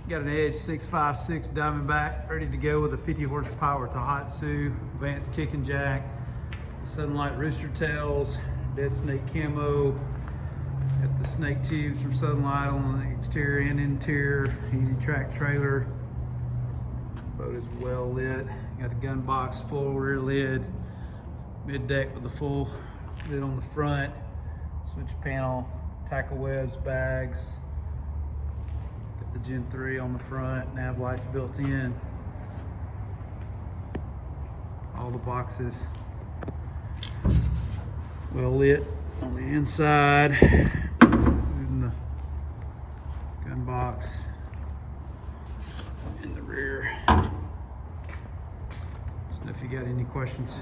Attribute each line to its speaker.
Speaker 1: Got an Edge 656 Diamondback ready to go with a 50 horsepower Tohatsu, Vance Kick and Jack, Southern Lite rooster tails, dead snake camo. Got the snake tubes from Southern Lite on the exterior and interior. Easy track trailer. Boat is well lit. Got the gun box, full rear lid, mid deck with the full lid on the front, switch panel, tackle webs, bags. Got the Gen 3 on the front, nav lights built in. All the boxes well lit on the inside. Including the gun box in the rear. Just know if you got any questions.